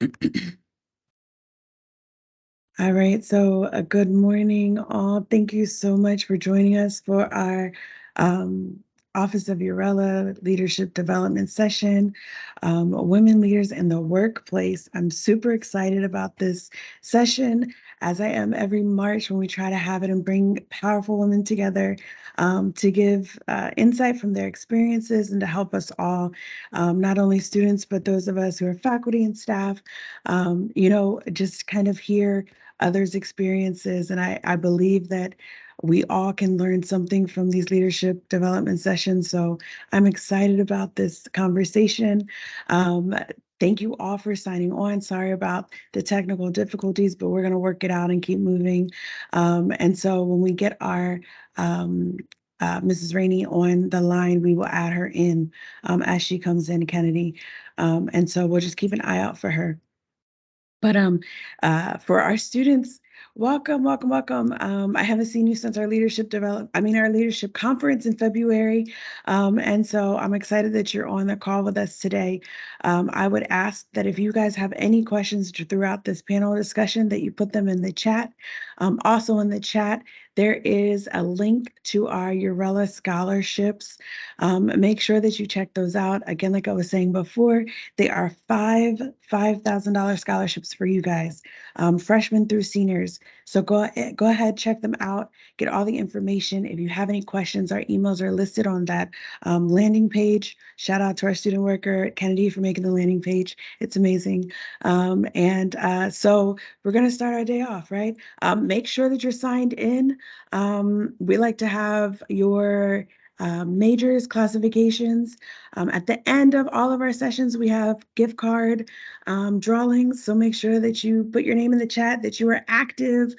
All right, so good morning, all. Thank you so much for joining us for our Office of URELAH Leadership Development Session, Women Leaders in the Workplace. I'm super excited about this session, as I am every March when we try to have it and bring powerful women together to give insight from their experiences and to help us all, not only students, but those of us who are faculty and staff, just kind of hear others' experiences. And I believe that we all can learn something from these leadership development sessions. So I'm excited about this conversation. Um, Thank you all for signing on. Sorry about the technical difficulties, but we're going to work it out and keep moving. And so when we get our Mrs. Rainey on the line, we will add her in as she comes in, Kennedy. And so we'll just keep an eye out for her. But for our students, welcome, welcome, welcome. I haven't seen you since our our leadership conference in February. And so I'm excited that you're on the call with us today. I would ask that if you guys have any questions throughout this panel discussion, that you put them in the chat. Also in the chat, there is a link to our URELAH scholarships. Make sure that you check those out. Again, like I was saying before, they are $5,000 scholarships for you guys, freshmen through seniors. So go ahead, check them out, get all the information. If you have any questions, our emails are listed on that landing page. Shout out to our student worker, Kennadie, for making the landing page. It's amazing. So we're going to start our day off, right? Make sure that you're signed in. We like to have your majors, classifications. At the end of all of our sessions, we have gift card drawings. So make sure that you put your name in the chat, that you are active,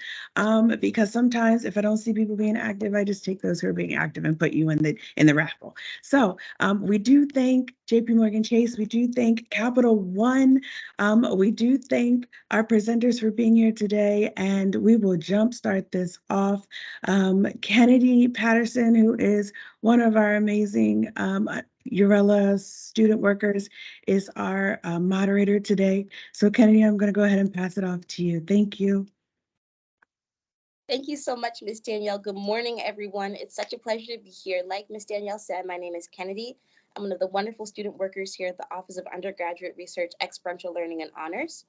because sometimes if I don't see people being active, I just take those who are being active and put you in the raffle. So we do thank JP Morgan Chase. We do thank Capital One. We do thank our presenters for being here today, and we will jumpstart this off. Kennadie Patterson, who is one of our amazing URELAH student workers, is our moderator today. So Kennadie, I'm going to go ahead and pass it off to you. Thank you. Thank you so much, Ms. Danielle. Good morning, everyone. It's such a pleasure to be here. Like Ms. Danielle said, my name is Kennadie. I'm one of the wonderful student workers here at the Office of Undergraduate Research, Experiential Learning, and Honors.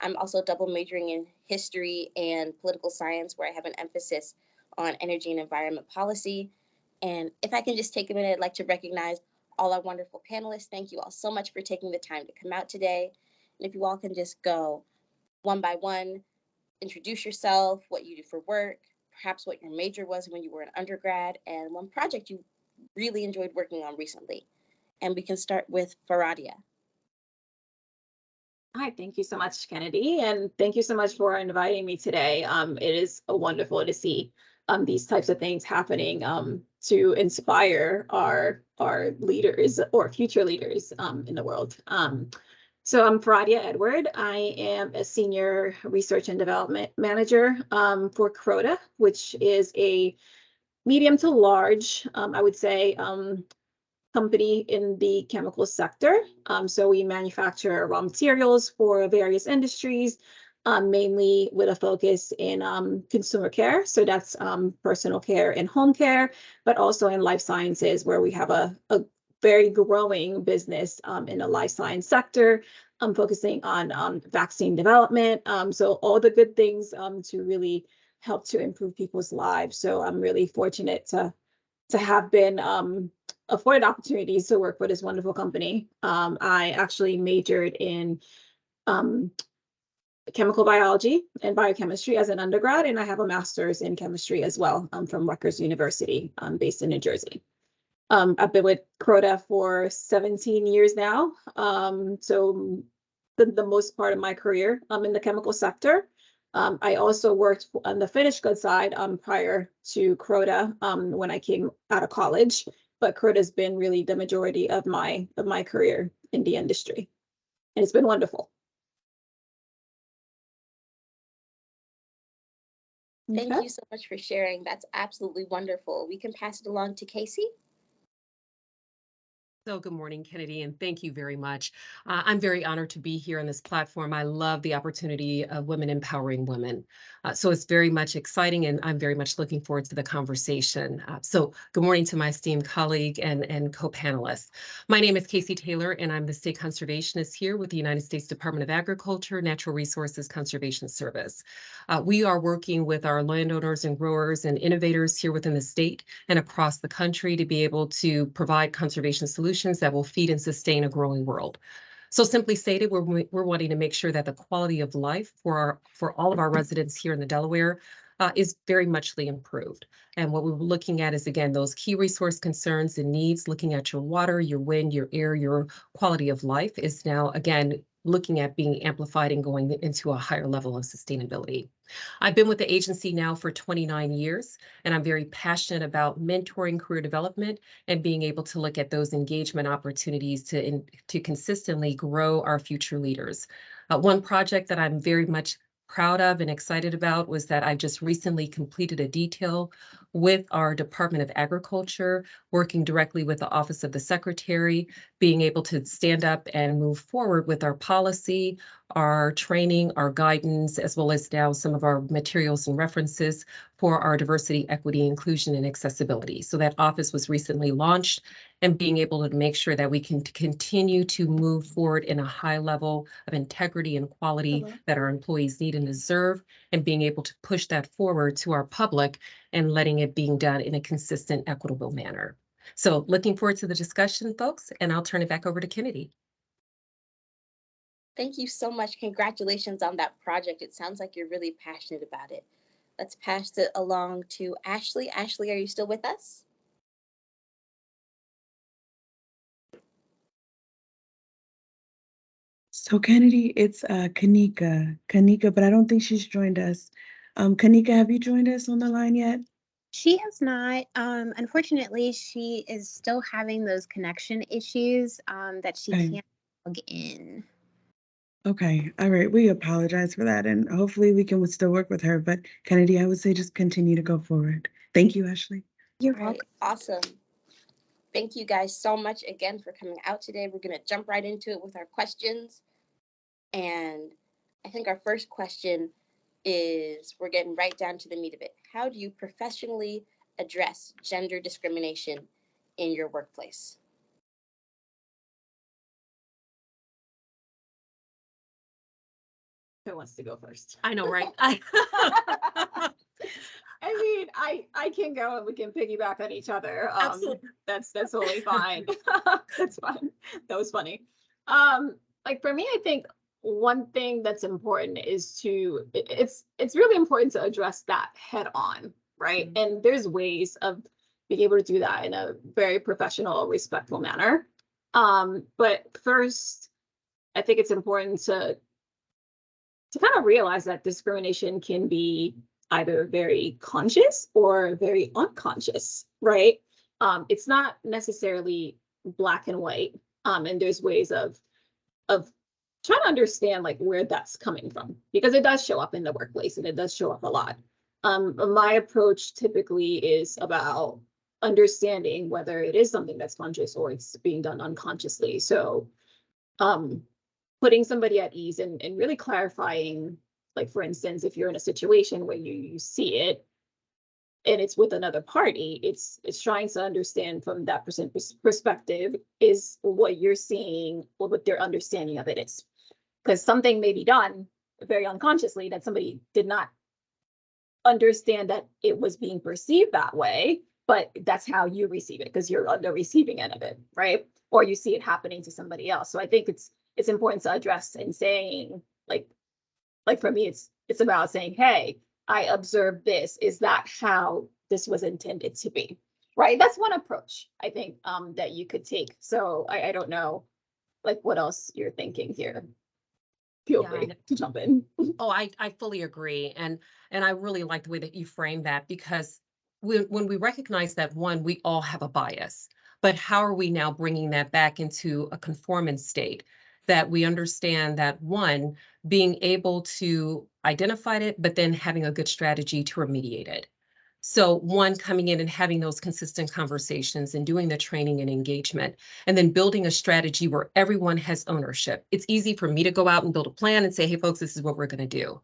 I'm also double majoring in history and political science, where I have an emphasis on energy and environment policy. And if I can just take a minute, I'd like to recognize all our wonderful panelists. Thank you all so much for taking the time to come out today. And if you all can just go one by one, introduce yourself, what you do for work, perhaps what your major was when you were an undergrad, and one project you really enjoyed working on recently. And we can start with Farahdia. Hi, thank you so much, Kennadie, and thank you so much for inviting me today. It is wonderful to see these types of things happening to inspire our leaders or future leaders in the world. So I'm Farahdia Edouard. I am a senior research and development manager for Croda, which is a medium to large, I would say, company in the chemical sector. So we manufacture raw materials for various industries, mainly with a focus in consumer care. So that's personal care and home care, but also in life sciences, where we have a very growing business in the life science sector. I'm focusing on vaccine development. So all the good things to really help to improve people's lives. So I'm really fortunate to have been afforded opportunities to work for this wonderful company. I actually majored in chemical biology and biochemistry as an undergrad, and I have a master's in chemistry as well from Rutgers University, based in New Jersey. I've been with Croda for 17 years now, so the most part of my career in the chemical sector. I also worked on the finished goods side prior to Croda when I came out of college, but Croda has been really the majority of my career in the industry, and it's been wonderful. Thank you so much for sharing. That's absolutely wonderful. We can pass it along to Kasey. So good morning, Kennedy, and thank you very much. I'm very honored to be here on this platform. I love the opportunity of women empowering women. So it's very much exciting, and I'm very much looking forward to the conversation. So good morning to my esteemed colleague and co-panelists. My name is Kasey Taylor, and I'm the state conservationist here with the United States Department of Agriculture, Natural Resources Conservation Service. We are working with our landowners and growers and innovators here within the state and across the country to be able to provide conservation solutions that will feed and sustain a growing world. So simply stated, we're wanting to make sure that the quality of life for all of our residents here in the Delaware is very muchly improved. And what we're looking at is, again, those key resource concerns and needs, looking at your water, your wind, your air, your quality of life is now, again, looking at being amplified and going into a higher level of sustainability. I've been with the agency now for 29 years, and I'm very passionate about mentoring career development and being able to look at those engagement opportunities to consistently grow our future leaders. One project that I'm very much proud of and excited about was that I just recently completed a detail with our Department of Agriculture, working directly with the Office of the Secretary, being able to stand up and move forward with our policy, our training, our guidance, as well as now some of our materials and references for our diversity, equity, inclusion, and accessibility. So that office was recently launched, and being able to make sure that we can continue to move forward in a high level of integrity and quality that our employees need and deserve, and being able to push that forward to our public and letting it being done in a consistent, equitable manner. So looking forward to the discussion, folks, and I'll turn it back over to Kennedy. Thank you so much. Congratulations on that project. It sounds like you're really passionate about it. Let's pass it along to Ashley. Ashley, are you still with us? So Kennedy, it's Kanika, but I don't think she's joined us. Kanika, have you joined us on the line yet? She has not. Unfortunately, she is still having those connection issues that she Okay. can't log in. Okay, all right. We apologize for that, and hopefully we can still work with her. But Kennedy, I would say just continue to go forward. Thank you, Ashley. You're All right, welcome. awesome. Thank you guys so much again for coming out today. We're going to jump right into it with our questions. And I think our first question is, we're getting right down to the meat of it. How do you professionally address gender discrimination in your workplace? Who wants to go first? I know, right? I mean, I can go and we can piggyback on each other. Absolutely. That's totally fine. That's fine. That was funny. Like for me, I think one thing that's important is it's really important to address that head on, right? Mm-hmm. And there's ways of being able to do that in a very professional, respectful manner. But first, I think it's important to kind of realize that discrimination can be either very conscious or very unconscious, right? It's not necessarily black and white. And there's ways of trying to understand like where that's coming from, because it does show up in the workplace and it does show up a lot. My approach typically is about understanding whether it is something that's conscious or it's being done unconsciously. So putting somebody at ease and really clarifying, like, for instance, if you're in a situation where you see it and it's with another party, it's trying to understand from that perspective, is what you're seeing or what their understanding of it is. Because something may be done very unconsciously that somebody did not understand that it was being perceived that way, but that's how you receive it because you're on the receiving end of it, right? Or you see it happening to somebody else. So I think it's important to address and saying, like for me, it's about saying, hey, I observed this. Is that how this was intended to be? Right? That's one approach I think that you could take. So I don't know, like, what else you're thinking here. Feel free to jump in. Oh, I fully agree. And I really like the way that you frame that, because when we recognize that, one, we all have a bias, but how are we now bringing that back into a conformance state, that we understand that, one, being able to identify it, but then having a good strategy to remediate it. So one, coming in and having those consistent conversations and doing the training and engagement, and then building a strategy where everyone has ownership. It's easy for me to go out and build a plan and say, hey, folks, this is what we're going to do.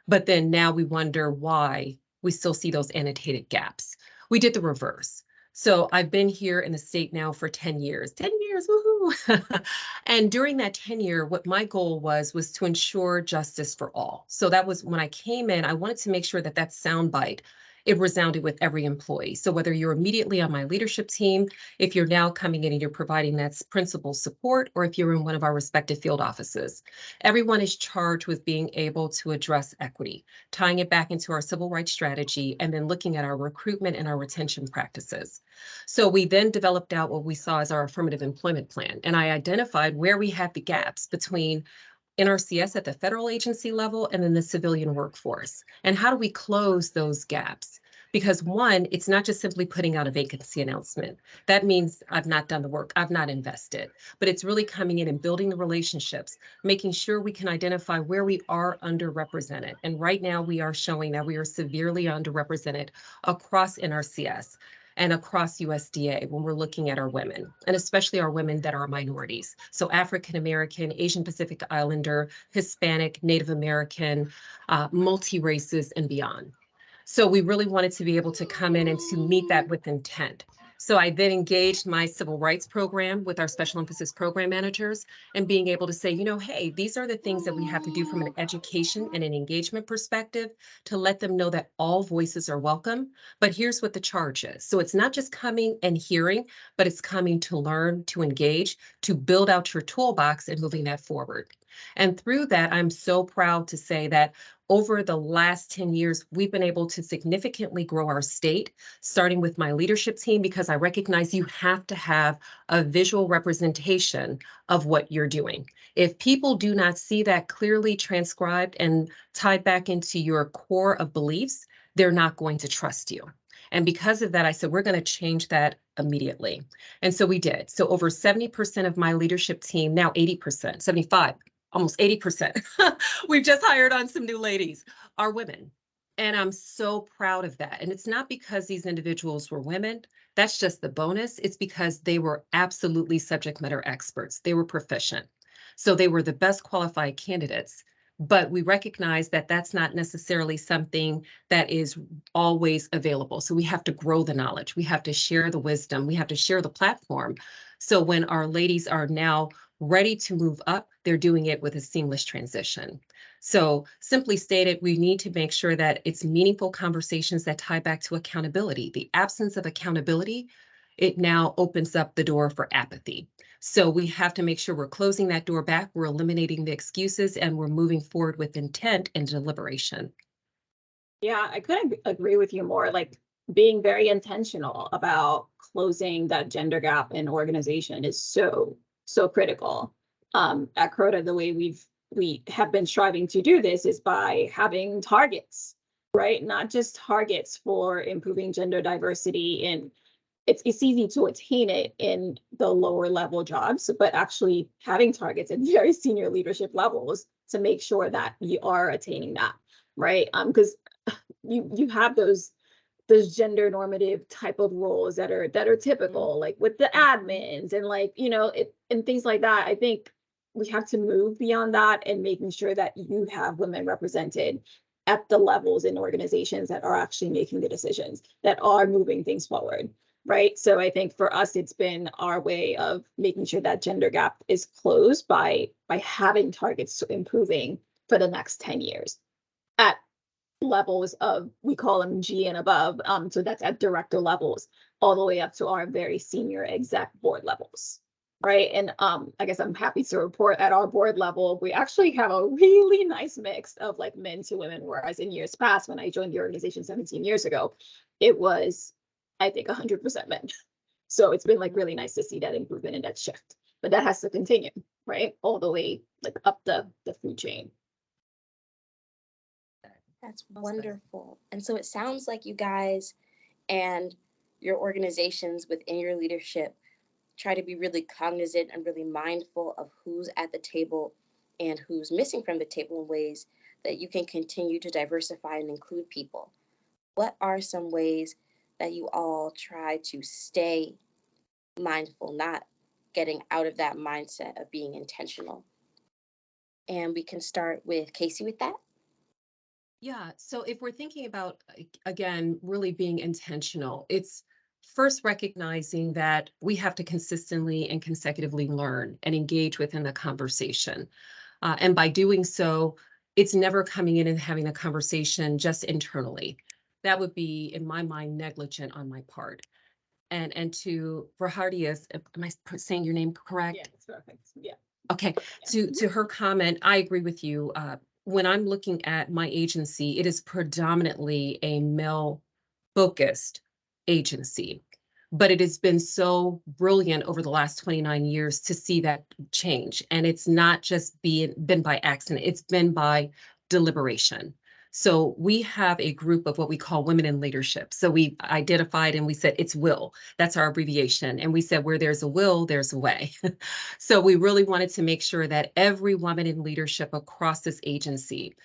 But then now we wonder why we still see those annotated gaps. We did the reverse. So I've been here in the state now for 10 years, 10 years, woohoo. And during that tenure, what my goal was to ensure justice for all. So that was when I came in, I wanted to make sure that that soundbite, it resounded with every employee. So whether you're immediately on my leadership team, if you're now coming in and you're providing that principal support, or if you're in one of our respective field offices, everyone is charged with being able to address equity, tying it back into our civil rights strategy, and then looking at our recruitment and our retention practices. So we then developed out what we saw as our affirmative employment plan. And I identified where we had the gaps between NRCS at the federal agency level and then the civilian workforce. And how do we close those gaps? Because one, it's not just simply putting out a vacancy announcement. That means I've not done the work, I've not invested, but it's really coming in and building the relationships, making sure we can identify where we are underrepresented. And right now we are showing that we are severely underrepresented across NRCS and across USDA when we're looking at our women, and especially our women that are minorities. So African American, Asian Pacific Islander, Hispanic, Native American, multi-races and beyond. So we really wanted to be able to come in and to meet that with intent. So I then engaged my civil rights program with our special emphasis program managers and being able to say, you know, hey, these are the things that we have to do from an education and an engagement perspective to let them know that all voices are welcome. But here's what the charge is. So it's not just coming and hearing, but it's coming to learn, to engage, to build out your toolbox and moving that forward. And through that, I'm so proud to say that over the last 10 years, we've been able to significantly grow our state, starting with my leadership team, because I recognize you have to have a visual representation of what you're doing. If people do not see that clearly transcribed and tied back into your core of beliefs, they're not going to trust you. And because of that, I said, we're going to change that immediately. And so we did. So over 70% of my leadership team, now 80%, 75, almost 80%. We've just hired on some new ladies, are women. And I'm so proud of that. And it's not because these individuals were women. That's just the bonus. It's because they were absolutely subject matter experts. They were proficient. So they were the best qualified candidates. But we recognize that that's not necessarily something that is always available. So we have to grow the knowledge. We have to share the wisdom. We have to share the platform. So when our ladies are now ready to move up, they're doing it with a seamless transition. So simply stated, we need to make sure that it's meaningful conversations that tie back to accountability. The absence of accountability, it now opens up the door for apathy. So we have to make sure we're closing that door back, we're eliminating the excuses, and we're moving forward with intent and deliberation. Yeah, I couldn't agree with you more. Like being very intentional about closing that gender gap in organization is so critical. At Croda, the way we have been striving to do this is by having targets, right? Not just targets for improving gender diversity, and it's easy to attain it in the lower level jobs, but actually having targets at very senior leadership levels to make sure that you are attaining that, right? Because you have those gender normative type of roles that are typical, like with the admins and like, you know, it and things like that. I think we have to move beyond that and making sure that you have women represented at the levels in organizations that are actually making the decisions, that are moving things forward, right? So I think for us, it's been our way of making sure that gender gap is closed by having targets to improving for the next 10 years at levels of, we call them G and above. So that's at director levels, all the way up to our very senior exec board levels, right? And I guess I'm happy to report at our board level, we actually have a really nice mix of like men to women, whereas in years past, when I joined the organization 17 years ago, it was, I think, 100% men. So it's been like really nice to see that improvement and that shift, but that has to continue, right? All the way like up the food chain. That's wonderful. And so it sounds like you guys and your organizations within your leadership try to be really cognizant and really mindful of who's at the table and who's missing from the table in ways that you can continue to diversify and include people. what are some ways that you all try to stay mindful, not getting out of that mindset of being intentional? And we can start with Kasey with that. Yeah. So if we're thinking about, again, really being intentional, it's first recognizing that we have to consistently and consecutively learn and engage within the conversation. And by doing so, it's never coming in and having a conversation just internally. That would be, in my mind, negligent on my part. And to Farahdia, am I saying your name correct? Yeah, it's perfect. Yeah. Okay, to her comment, I agree with you. When I'm looking at my agency, it is predominantly a male-focused agency, but it has been so brilliant over the last 29 years to see that change. And it's not just been by accident, it's been by deliberation. So we have a group of what we call women in leadership. So we identified and we said it's WILL. That's our abbreviation. And we said where there's a will, there's a way. So we really wanted to make sure that every woman in leadership across this agency,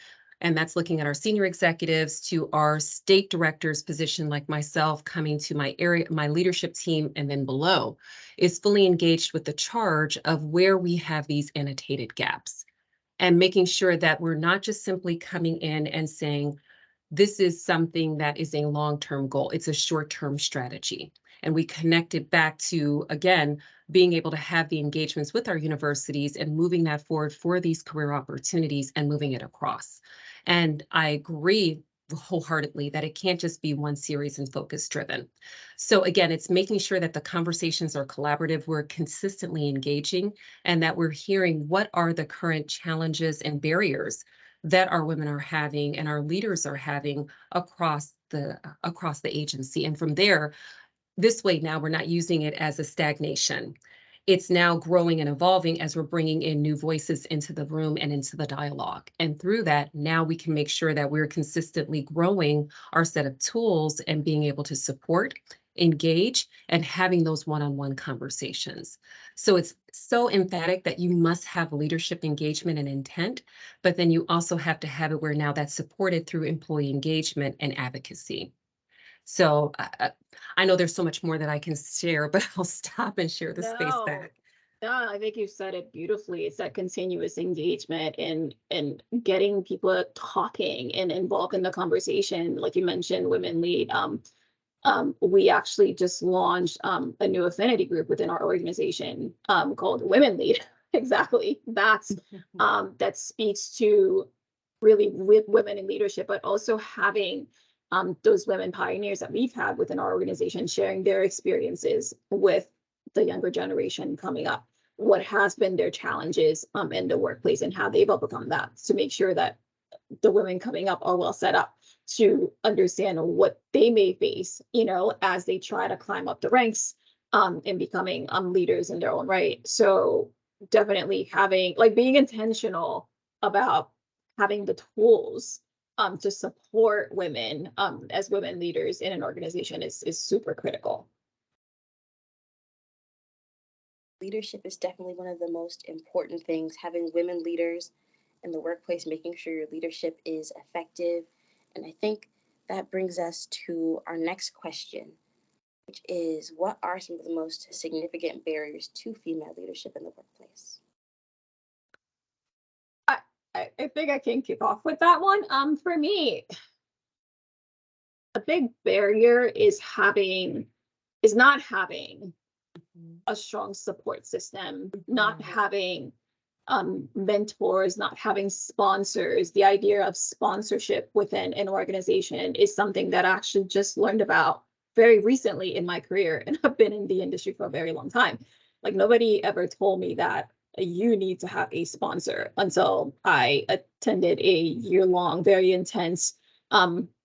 and that's looking at our senior executives to our state directors position like myself coming to my area, my leadership team, and then below, is fully engaged with the charge of where we have these annotated gaps and making sure that we're not just simply coming in and saying, this is something that is a long-term goal. It's a short-term strategy. And we connect it back to, again, being able to have the engagements with our universities and moving that forward for these career opportunities and moving it across. And I agree wholeheartedly that it can't just be one series and focus driven. So again, it's making sure that the conversations are collaborative, we're consistently engaging, and that we're hearing what are the current challenges and barriers that our women are having and our leaders are having across the agency. And from there, this way now we're not using it as a stagnation. It's now growing and evolving as we're bringing in new voices into the room and into the dialogue. And through that, now we can make sure that we're consistently growing our set of tools and being able to support, engage, and having those one-on-one conversations. So it's so emphatic that you must have leadership engagement and intent, but then you also have to have it where now that's supported through employee engagement and advocacy. So I know there's so much more that I can share, but I'll stop and share the space No, back. no, I think you said it beautifully. It's that continuous engagement and getting people talking and involved in the conversation. Like you mentioned, Women Lead. We actually just launched a new affinity group within our organization called Women Lead. Exactly. That's that speaks to really with women in leadership, but also having those women pioneers that we've had within our organization sharing their experiences with the younger generation coming up, what has been their challenges in the workplace and how they've overcome that to make sure that the women coming up are well set up to understand what they may face, you know, as they try to climb up the ranks and becoming leaders in their own right. So definitely having, like, being intentional about having the tools to support women as women leaders in an organization is super critical. Leadership is definitely one of the most important things. Having women leaders in the workplace, making sure your leadership is effective. And I think that brings us to our next question, which is, what are some of the most significant barriers to female leadership in the workplace? I think I can kick off with that one. For me, a big barrier is not having a strong support system, not having mentors, not having sponsors. The idea of sponsorship within an organization is something that I actually just learned about very recently in my career, and I've been in the industry for a very long time. Like, nobody ever told me that you need to have a sponsor until I attended a year-long, very intense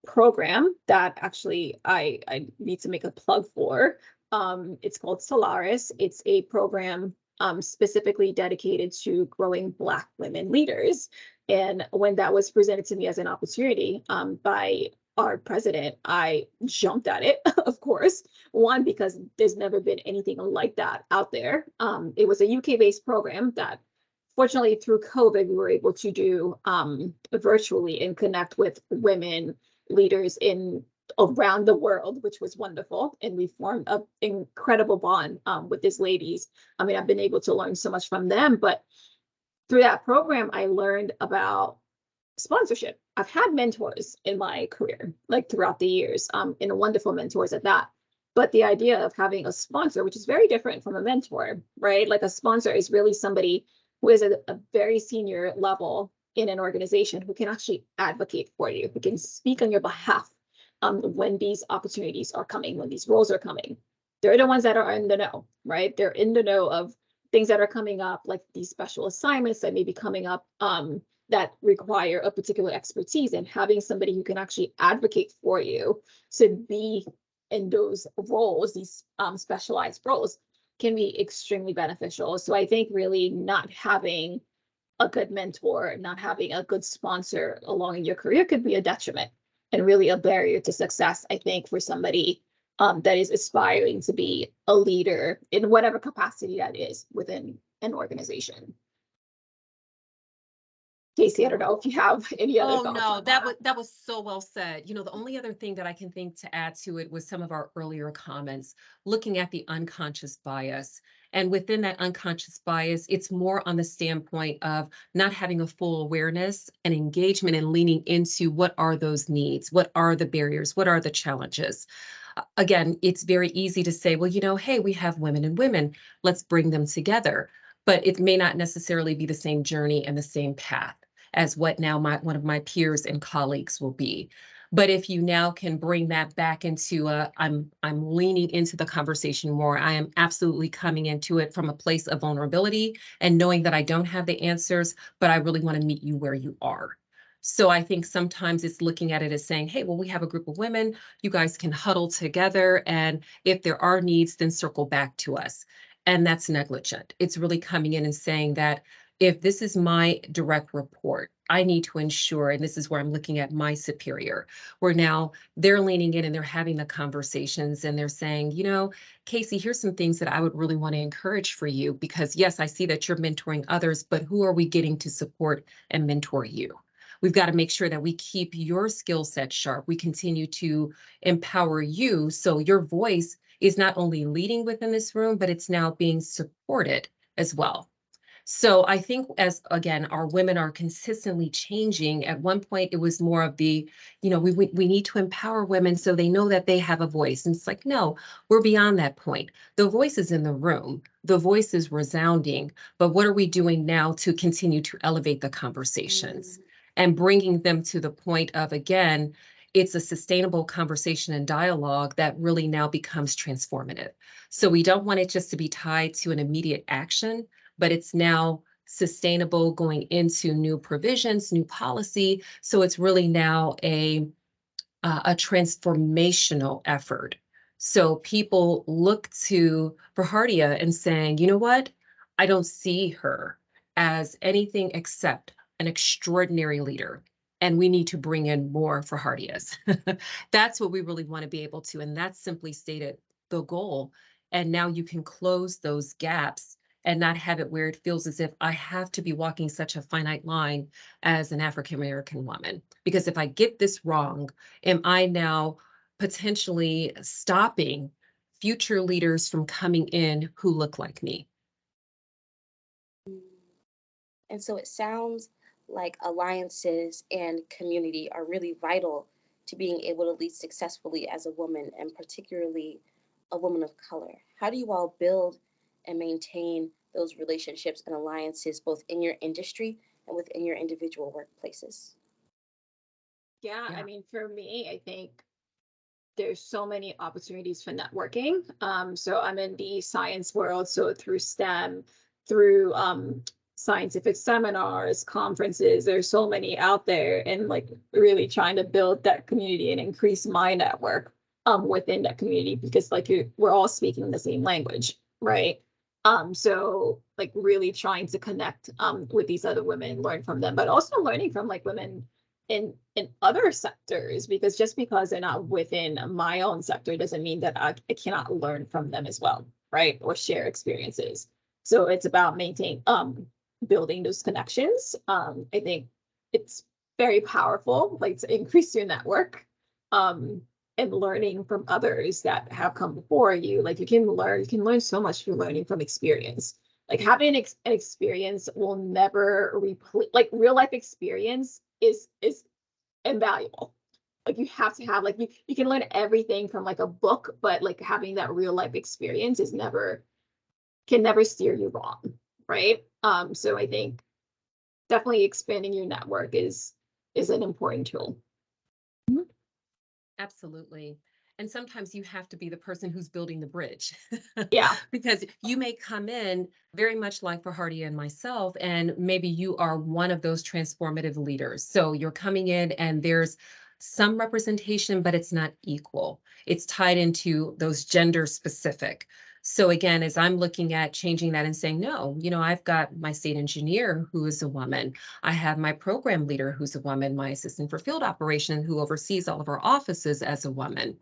program that actually I need to make a plug for. It's called Solaris. It's a program specifically dedicated to growing Black women leaders. And when that was presented to me as an opportunity by our president, I jumped at it, of course. One, because there's never been anything like that out there. It was a UK-based program that, fortunately, through COVID, we were able to do virtually and connect with women leaders in around the world, which was wonderful. And we formed an incredible bond with these ladies. I mean, I've been able to learn so much from them, but through that program, I learned about sponsorship. I've had mentors in my career, like throughout the years, and wonderful mentors at that. But the idea of having a sponsor, which is very different from a mentor, right? Like a sponsor is really somebody who is at a very senior level in an organization who can actually advocate for you, who can speak on your behalf when these opportunities are coming, when these roles are coming. They're the ones that are in the know, right? They're in the know of things that are coming up, like these special assignments that may be coming up that require a particular expertise, and having somebody who can actually advocate for you to be in those roles, these specialized roles, can be extremely beneficial. So I think really not having a good mentor, not having a good sponsor along in your career could be a detriment and really a barrier to success, I think, for somebody that is aspiring to be a leader in whatever capacity that is within an organization. Kasey, I don't know if you have any other thoughts. Oh, no, that was so well said. You know, the only other thing that I can think to add to it was some of our earlier comments, looking at the unconscious bias. And within that unconscious bias, it's more on the standpoint of not having a full awareness and engagement and leaning into what are those needs? What are the barriers? What are the challenges? Again, it's very easy to say, well, you know, hey, we have women and women, let's bring them together. But it may not necessarily be the same journey and the same path as what now one of my peers and colleagues will be. But if you now can bring that back into I'm leaning into the conversation more. I am absolutely coming into it from a place of vulnerability and knowing that I don't have the answers, but I really want to meet you where you are. So I think sometimes it's looking at it as saying, hey, well, we have a group of women, you guys can huddle together, and if there are needs, then circle back to us. And that's negligent. It's really coming in and saying that if this is my direct report, I need to ensure, and this is where I'm looking at my superior, where now they're leaning in and they're having the conversations and they're saying, you know, Kasey, here's some things that I would really want to encourage for you, because yes, I see that you're mentoring others, but who are we getting to support and mentor you? We've got to make sure that we keep your skill set sharp. We continue to empower you so your voice is not only leading within this room, but it's now being supported as well. So I think as, again, our women are consistently changing. At one point, it was more of the, you know, we need to empower women so they know that they have a voice. And it's like, no, we're beyond that point. The voice is in the room. The voice is resounding. But what are we doing now to continue to elevate the conversations and bringing them to the point of, again, it's a sustainable conversation and dialogue that really now becomes transformative. So we don't want it just to be tied to an immediate action, but it's now sustainable going into new provisions, new policy. So it's really now a transformational effort. So people look to Farahdia and saying, you know what? I don't see her as anything except an extraordinary leader. And we need to bring in more Farahdias. That's what we really want to be able to. And that's simply stated the goal. And now you can close those gaps and not have it where it feels as if I have to be walking such a finite line as an African-American woman. Because if I get this wrong, am I now potentially stopping future leaders from coming in who look like me? And so it sounds like alliances and community are really vital to being able to lead successfully as a woman, and particularly a woman of color. How do you all build and maintain those relationships and alliances both in your industry and within your individual workplaces? Yeah, I mean, for me, I think there's so many opportunities for networking. So I'm in the science world, so through STEM, through scientific seminars, conferences, there's so many out there, and like really trying to build that community and increase my network within that community, because like we're all speaking the same language, right? So like really trying to connect with these other women, learn from them, but also learning from like women in other sectors, because just because they're not within my own sector doesn't mean that I cannot learn from them as well, right? Or share experiences. So it's about building those connections. I think it's very powerful, like to increase your network. and learning from others that have come before you. Like you can learn so much through learning from experience. Like having an experience will never replace, like real life experience is invaluable. Like you have to have, like you can learn everything from like a book, but like having that real life experience can never steer you wrong, right? So I think definitely expanding your network is an important tool. Absolutely. And sometimes you have to be the person who's building the bridge. Yeah. Because you may come in very much like Farahdia and myself, and maybe you are one of those transformative leaders. So you're coming in and there's some representation, but it's not equal. It's tied into those gender specific. So again, as I'm looking at changing that and saying, no, I've got my state engineer who is a woman. I have my program leader who's a woman, my assistant for field operation who oversees all of our offices as a woman.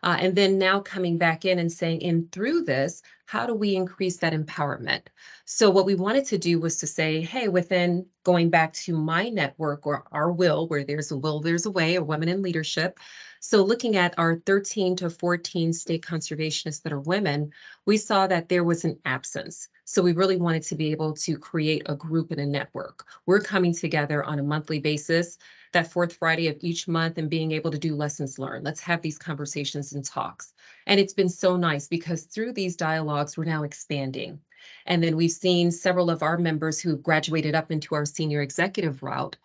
And then now coming back in and saying, and through this, how do we increase that empowerment? So what we wanted to do was to say, hey, within going back to my network or our will, where there's a will, there's a way, or women in leadership. So looking at our 13 to 14 state conservationists that are women, we saw that there was an absence. So we really wanted to be able to create a group and a network. We're coming together on a monthly basis, that fourth Friday of each month, and being able to do lessons learned. Let's have these conversations and talks. And it's been so nice because through these dialogues, we're now expanding. And then we've seen several of our members who graduated up into our senior executive route,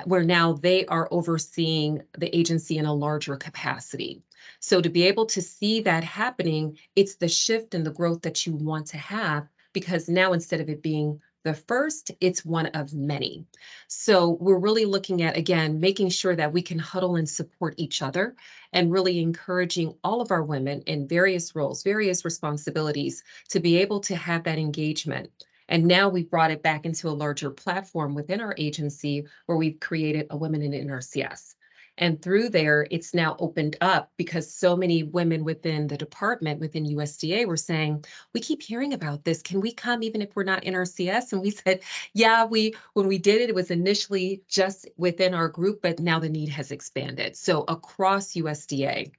where now they are overseeing the agency in a larger capacity. So to be able to see that happening, it's the shift and the growth that you want to have, because now instead of it being the first, it's one of many. So we're really looking at, again, making sure that we can huddle and support each other, and really encouraging all of our women in various roles, various responsibilities, to be able to have that engagement. And now we've brought it back into a larger platform within our agency where we've created a Women in NRCS. And through there, it's now opened up because so many women within the department, within USDA, were saying, we keep hearing about this. Can we come even if we're not NRCS? And we said, yeah, when we did it, it was initially just within our group, but now the need has expanded. So across USDA.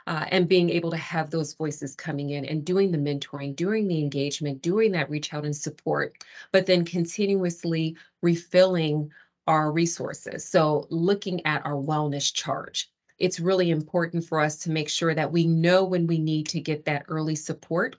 And being able to have those voices coming in and doing the mentoring, doing the engagement, doing that reach out and support, but then continuously refilling our resources. So looking at our wellness charge, it's really important for us to make sure that we know when we need to get that early support,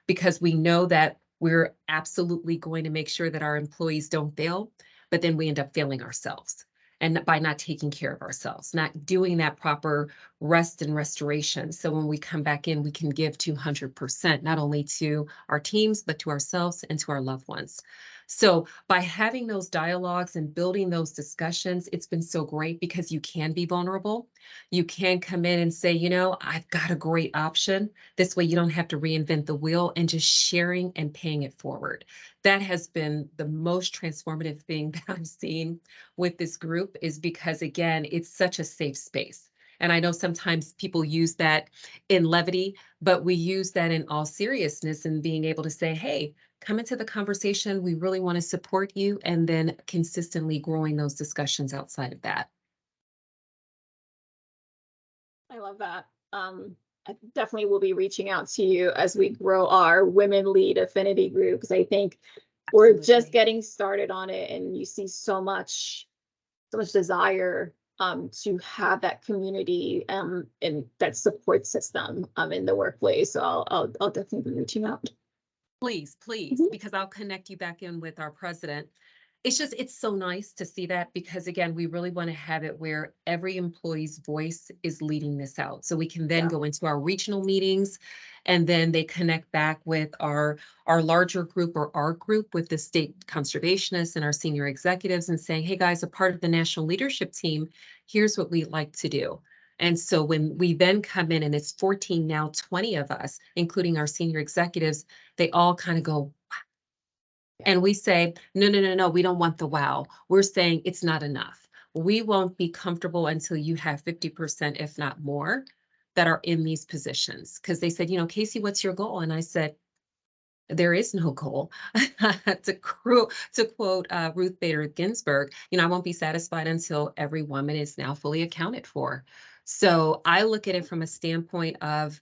because we know that we're absolutely going to make sure that our employees don't fail, but then we end up failing ourselves. And by not taking care of ourselves, not doing that proper rest and restoration. So when we come back in, we can give 200%, not only to our teams, but to ourselves and to our loved ones. So by having those dialogues and building those discussions, it's been so great because you can be vulnerable. You can come in and say, I've got a great option. This way you don't have to reinvent the wheel, and just sharing and paying it forward. That has been the most transformative thing that I've seen with this group, is because, again, it's such a safe space. And I know sometimes people use that in levity, but we use that in all seriousness, and being able to say, hey, come into the conversation. We really want to support you. And then consistently growing those discussions outside of that. I love that. I definitely will be reaching out to you as we grow our Women Lead Affinity group, because I think we're just Absolutely. getting started on it, and you see so much desire to have that community and that support system in the workplace. So I'll definitely be reaching out. Please, because I'll connect you back in with our president. It's so nice to see that, because again, we really want to have it where every employee's voice is leading this out. So we can then go into our regional meetings, and then they connect back with our larger group, or our group with the state conservationists and our senior executives, and saying, hey guys, a part of the national leadership team, here's what we'd like to do. And so when we then come in, and it's 14, now 20 of us, including our senior executives, they all kind of go, and we say, no, we don't want the wow. We're saying it's not enough. We won't be comfortable until you have 50%, if not more, that are in these positions. Because they said, Kasey, what's your goal? And I said, there is no goal. to quote Ruth Bader Ginsburg, I won't be satisfied until every woman is now fully accounted for. So I look at it from a standpoint of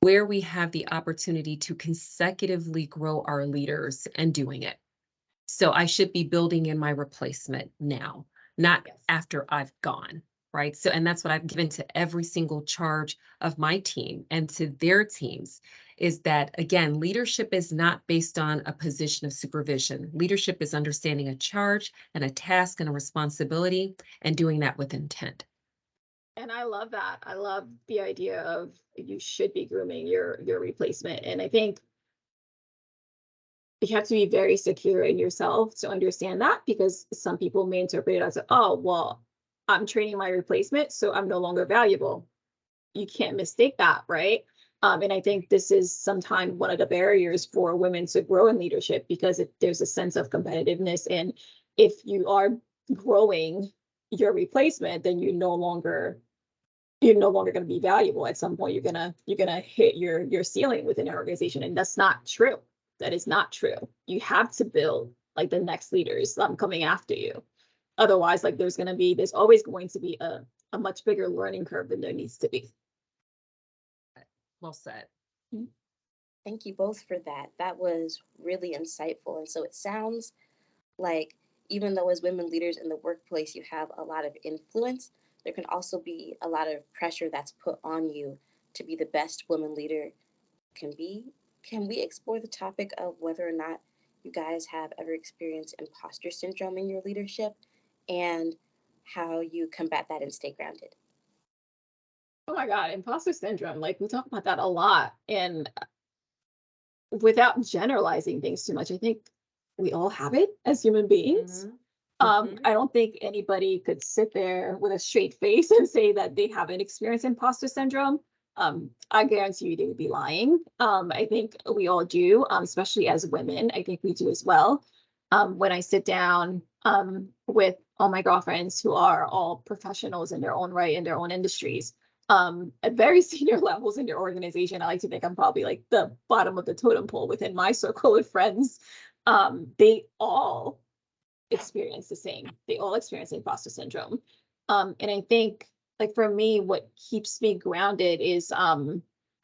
where we have the opportunity to consecutively grow our leaders and doing it. So I should be building in my replacement now, not Yes. after I've gone, right? So, and that's what I've given to every single charge of my team and to their teams, is that, again, leadership is not based on a position of supervision. Leadership is understanding a charge and a task and a responsibility and doing that with intent. And I love that. I love the idea of you should be grooming your replacement. And I think you have to be very secure in yourself to understand that, because some people may interpret it as, oh, well, I'm training my replacement, so I'm no longer valuable. You can't mistake that, right? And I think this is sometimes one of the barriers for women to grow in leadership, because there's a sense of competitiveness. And if you are growing your replacement, then you're no longer going to be valuable. At some point, you're gonna hit your ceiling within an organization, and that's not true. That is not true. You have to build like the next leaders coming after you. Otherwise, like there's always going to be a much bigger learning curve than there needs to be. Well said. Thank you both for that. That was really insightful. And so it sounds like even though as women leaders in the workplace you have a lot of influence, there can also be a lot of pressure that's put on you to be the best woman leader can be. Can we explore the topic of whether or not you guys have ever experienced imposter syndrome in your leadership and how you combat that and stay grounded? Oh my God, imposter syndrome. Like we talk about that a lot. And without generalizing things too much, I think we all have it as human beings. I don't think anybody could sit there with a straight face and say that they haven't experienced imposter syndrome. I guarantee you they would be lying. I think we all do, especially as women. I think we do as well. When I sit down with all my girlfriends who are all professionals in their own right, in their own industries, at very senior levels in your organization, I like to think I'm probably like the bottom of the totem pole within my circle of friends. They all experience the same. They all experience imposter syndrome. And I think, like for me, what keeps me grounded is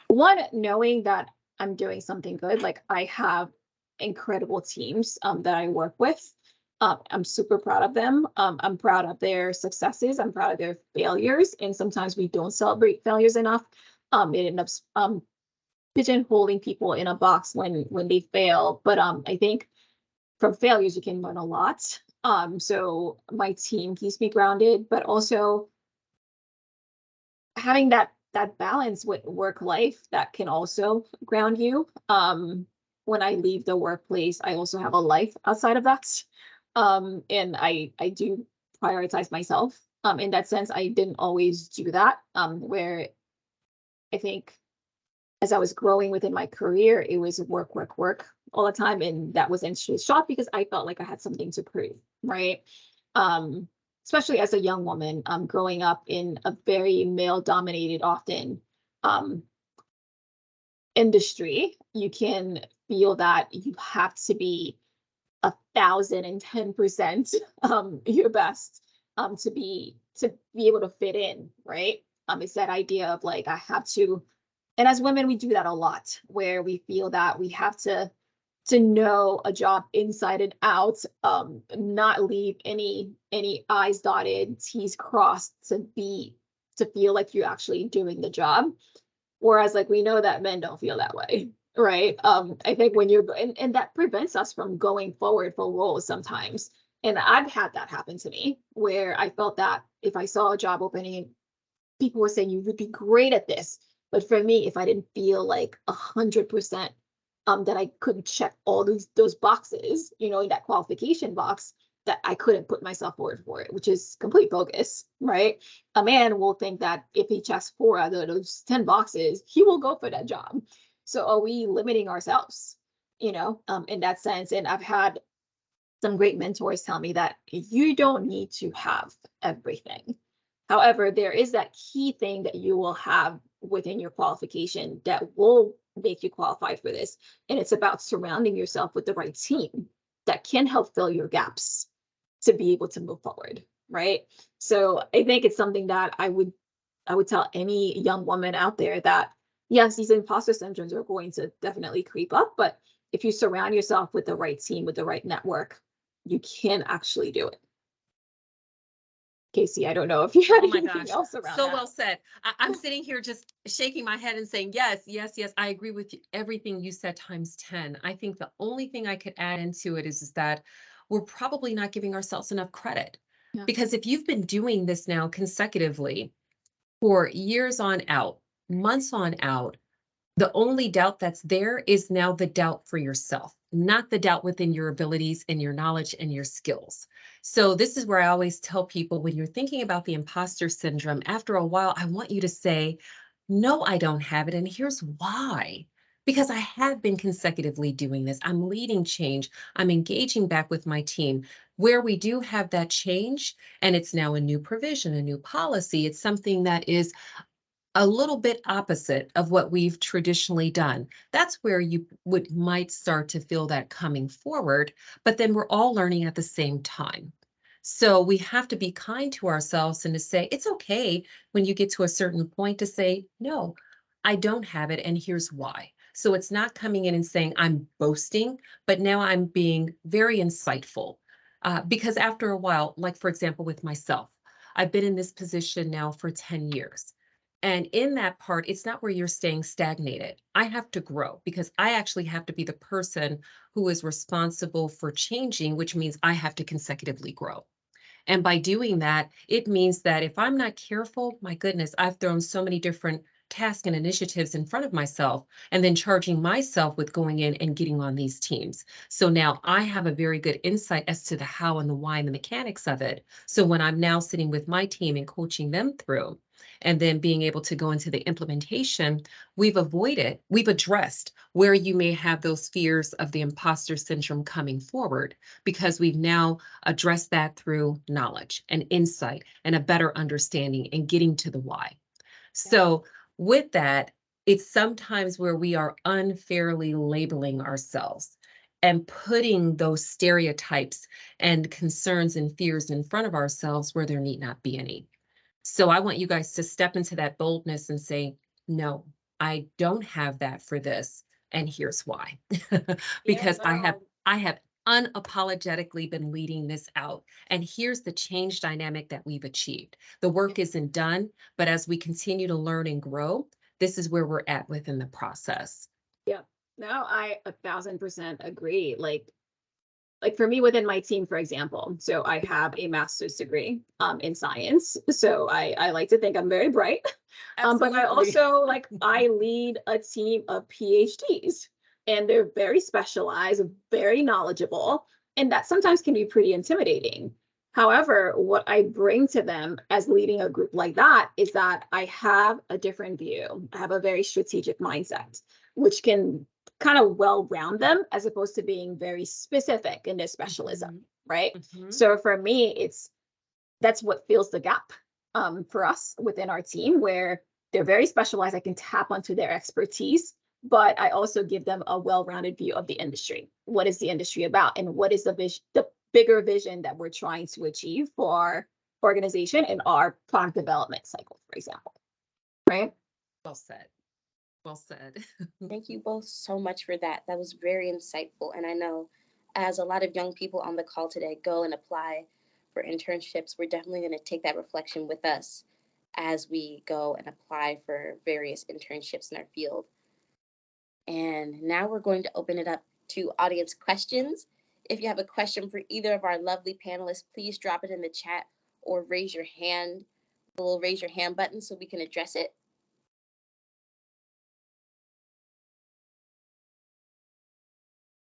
one, knowing that I'm doing something good. Like I have incredible teams that I work with. I'm super proud of them. I'm proud of their successes. I'm proud of their failures. And sometimes we don't celebrate failures enough. It ends up pigeonholing people in a box when they fail. But I think from failures you can learn a lot. So my team keeps me grounded, but also having that balance with work life that can also ground you. When I leave the workplace, I also have a life outside of that. And I do prioritize myself. In that sense, I didn't always do that. Where I think as I was growing within my career, it was work all the time. And that was in shot because I felt like I had something to prove, right? Especially as a young woman, growing up in a very male-dominated, often industry, you can feel that you have to be 1,010% your best to be able to fit in, right? It's that idea of like I have to, and as women we do that a lot, where we feel that we have to know a job inside and out, not leave any I's dotted, T's crossed, to feel like you're actually doing the job. Whereas like we know that men don't feel that way, right? I think when you're and that prevents us from going forward for roles sometimes. And I've had that happen to me where I felt that if I saw a job opening and people were saying you would be great at this, but for me, if I didn't feel like 100% that I couldn't check all those boxes, in that qualification box, that I couldn't put myself forward for it, which is complete bogus, right? A man will think that if he checks 4 out of those 10 boxes, he will go for that job. So are we limiting ourselves, in that sense? And I've had some great mentors tell me that you don't need to have everything. However, there is that key thing that you will have within your qualification that will make you qualified for this. And it's about surrounding yourself with the right team that can help fill your gaps to be able to move forward, right? So I think it's something that I would I would tell any young woman out there that, yes, these imposter syndromes are going to definitely creep up, but if you surround yourself with the right team, with the right network, you can actually do it. Kasey, I don't know if you had Oh my anything gosh, else around so that. well said. I'm sitting here just shaking my head and saying, yes, yes, yes, I agree with you. Everything you said times 10. I think the only thing I could add into it is that we're probably not giving ourselves enough credit. Yeah. Because if you've been doing this now consecutively for years on out, months on out, the only doubt that's there is now the doubt for yourself, not the doubt within your abilities and your knowledge and your skills. So this is where I always tell people, when you're thinking about the imposter syndrome, after a while, I want you to say, no, I don't have it. And here's why. Because I have been consecutively doing this. I'm leading change. I'm engaging back with my team. Where we do have that change, and it's now a new provision, a new policy, it's something that is a little bit opposite of what we've traditionally done. That's where you might start to feel that coming forward, but then we're all learning at the same time. So we have to be kind to ourselves and to say, it's okay when you get to a certain point to say, no, I don't have it, and here's why. So it's not coming in and saying I'm boasting, but now I'm being very insightful. Because after a while, like for example, with myself, I've been in this position now for 10 years. And in that part, it's not where you're staying stagnated. I have to grow because I actually have to be the person who is responsible for changing, which means I have to consecutively grow. And by doing that, it means that if I'm not careful, my goodness, I've thrown so many different tasks and initiatives in front of myself and then charging myself with going in and getting on these teams. So now I have a very good insight as to the how and the why and the mechanics of it. So when I'm now sitting with my team and coaching them through, and then being able to go into the implementation, we've addressed where you may have those fears of the imposter syndrome coming forward, because we've now addressed that through knowledge and insight and a better understanding and getting to the why. So with that, it's sometimes where we are unfairly labeling ourselves and putting those stereotypes and concerns and fears in front of ourselves where there need not be any. So I want you guys to step into that boldness and say, no, I don't have that for this. And here's why. Because I have unapologetically been leading this out. And here's the change dynamic that we've achieved. The work isn't done, but as we continue to learn and grow, this is where we're at within the process. Yeah, no, I 1000% agree. Like for me within my team, for example, so I have a master's degree in science. So I like to think I'm very bright. But I also I lead a team of PhDs, and they're very specialized, very knowledgeable, and that sometimes can be pretty intimidating. However, what I bring to them as leading a group like that is that I have a different view. I have a very strategic mindset, which can kind of well round them as opposed to being very specific in their specialism, right? So for me, that's what fills the gap for us within our team, where they're very specialized. I can tap onto their expertise, but I also give them a well-rounded view of the industry. What is the industry about, and what is the bigger vision that we're trying to achieve for our organization and our product development cycle, for example, right? Well said. Well said. Thank you both so much for that. That was very insightful. And I know as a lot of young people on the call today go and apply for internships, we're definitely going to take that reflection with us as we go and apply for various internships in our field. And now we're going to open it up to audience questions. If you have a question for either of our lovely panelists, please drop it in the chat or raise your hand, the little raise your hand button, so we can address it.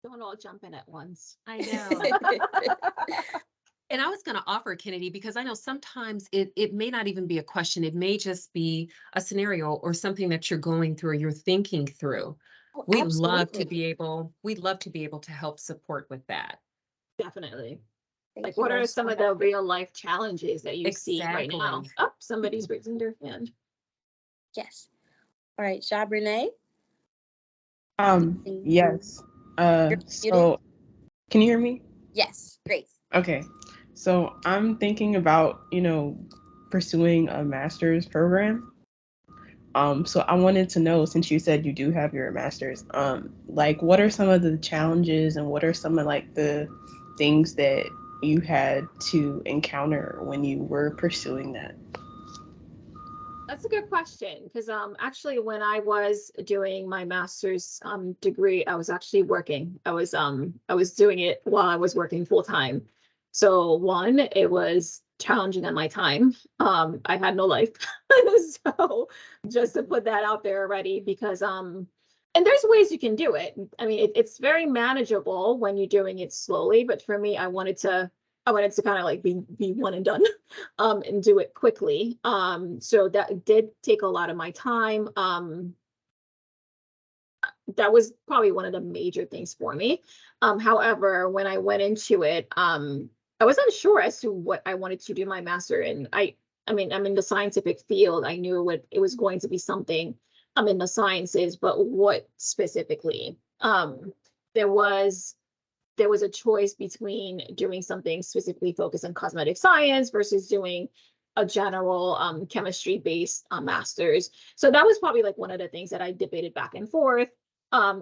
Don't all jump in at once. I know. And I was going to offer, Kennedy, because I know sometimes it may not even be a question. It may just be a scenario or something that you're going through or you're thinking through. Oh, We'd absolutely. love to be able to help support with that. Definitely. Thank What you are all some so of the much. real life challenges that you see right now? Exactly. Oh, somebody's raising their hand. Yes. All right, Jab Renee. Yes. So can you hear me? Yes, great. Okay. So I'm thinking about, pursuing a master's program. So I wanted to know, since you said you do have your master's, like what are some of the challenges and what are some of like the things that you had to encounter when you were pursuing that? That's a good question, because actually when I was doing my master's degree, I was actually working. I was doing it while I was working full time. So one, it was challenging on my time. I had no life. So just to put that out there already, because and there's ways you can do it. I mean, it's very manageable when you're doing it slowly, but for me, I wanted to kind of like be one and done and do it quickly. So that did take a lot of my time. That was probably one of the major things for me. However, when I went into it, I was unsure as to what I wanted to do my master in. I mean, I'm in the scientific field. I knew it was going to be something in the sciences, but what specifically? There was a choice between doing something specifically focused on cosmetic science versus doing a general chemistry-based master's. So that was probably like one of the things that I debated back and forth.